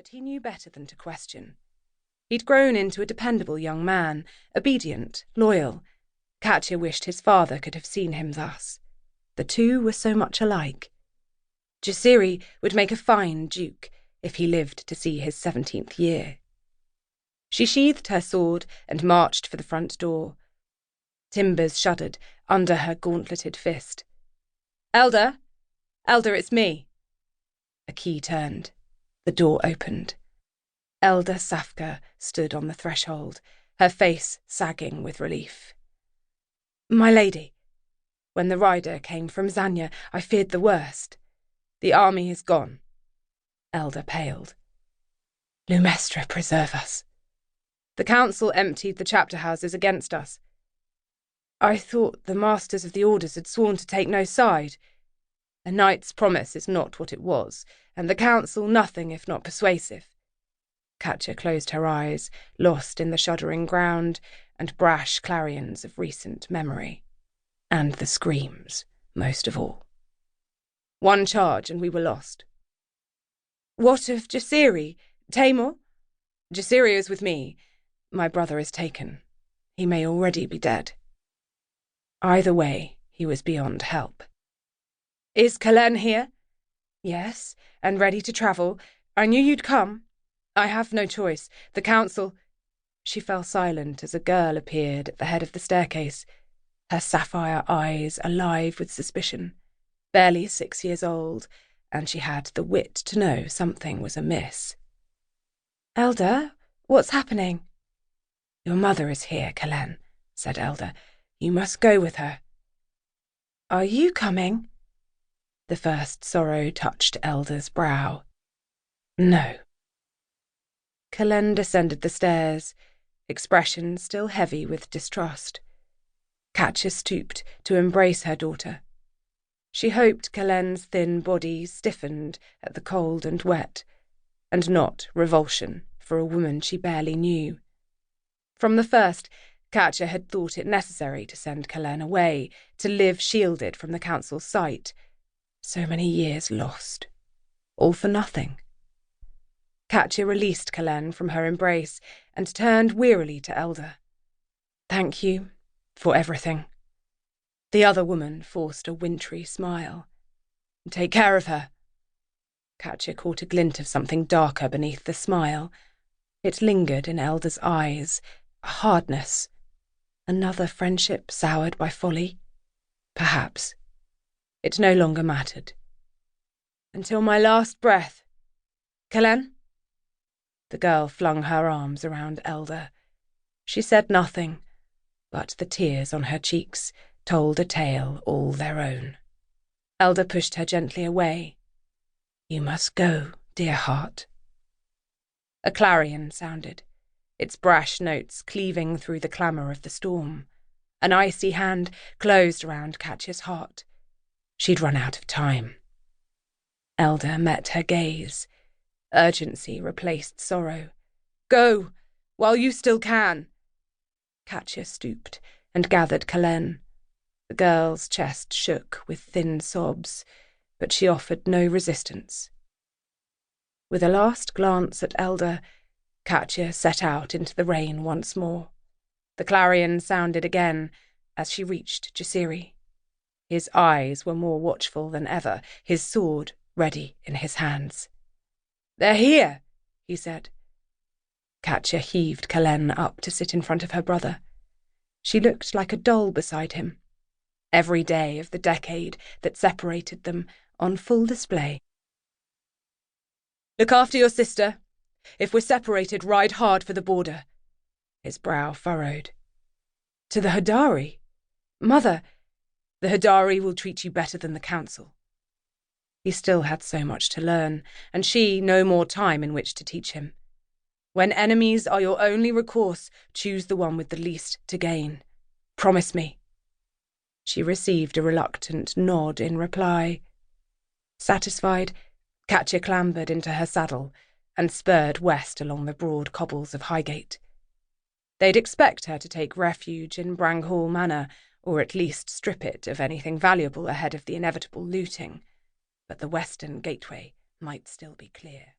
but he knew better than to question. He'd grown into a dependable young man, obedient, loyal. Hachette wished his father could have seen him thus. The two were so much alike. Josiri would make a fine duke if he lived to see his 17th year. She sheathed her sword and marched for the front door. Timbers shuddered under her gauntleted fist. "Elder! Elder, it's me!" A key turned. The door opened. Elder Safka stood on the threshold, her face sagging with relief. "My lady, when the rider came from Zanya, I feared the worst. The army is gone." Elder paled. "Lumestra preserve us." "The council emptied the chapter houses against us." "I thought the masters of the orders had sworn to take no side. A knight's promise is not what it was, and the council nothing if not persuasive." Hachette closed her eyes, lost in the shuddering ground and brash clarions of recent memory. And the screams, most of all. "One charge and we were lost." "What of Josiri? Tamor?" "Josiri is with me. My brother is taken. He may already be dead." Either way, he was beyond help. "Is Calenne here?" "Yes, and ready to travel. I knew you'd come. I have no choice. The council—" She fell silent as a girl appeared at the head of the staircase, her sapphire eyes alive with suspicion. Barely 6 years old, and she had the wit to know something was amiss. "Elder, what's happening?" "Your mother is here, Calenne," said Elder. "You must go with her." "Are you coming?" The first sorrow touched Elder's brow. "No." Calenne descended the stairs, expression still heavy with distrust. Hachette stooped to embrace her daughter. She hoped Calenne's thin body stiffened at the cold and wet, and not revulsion for a woman she barely knew. From the first, Hachette had thought it necessary to send Calenne away, to live shielded from the council's sight. So many years lost. All for nothing. Hachette released Calenne from her embrace and turned wearily to Elder. "Thank you for everything." The other woman forced a wintry smile. "Take care of her." Hachette caught a glint of something darker beneath the smile. It lingered in Elder's eyes, a hardness. Another friendship soured by folly? Perhaps. It no longer mattered. "Until my last breath. Calenne?" The girl flung her arms around Elder. She said nothing, but the tears on her cheeks told a tale all their own. Elder pushed her gently away. "You must go, dear heart." A clarion sounded, its brash notes cleaving through the clamour of the storm. An icy hand closed around Hachette's heart. She'd run out of time. Elder met her gaze. Urgency replaced sorrow. "Go, while you still can." Hachette stooped and gathered Calenne. The girl's chest shook with thin sobs, but she offered no resistance. With a last glance at Elder, Hachette set out into the rain once more. The clarion sounded again as she reached Josiri. His eyes were more watchful than ever, his sword ready in his hands. "They're here," he said. Hachette heaved Calenne up to sit in front of her brother. She looked like a doll beside him. Every day of the decade that separated them on full display. "Look after your sister. If we're separated, ride hard for the border." His brow furrowed. "To the Hadari? Mother, the Hadari will treat you better than the council." He still had so much to learn, and she no more time in which to teach him. When enemies are your only recourse, choose the one with the least to gain. Promise me. She received a reluctant nod in reply. Satisfied, Hachette clambered into her saddle and spurred west along the broad cobbles of Highgate. They'd expect her to take refuge in Branghall Manor, or at least strip it of anything valuable ahead of the inevitable looting, but the western gateway might still be clear.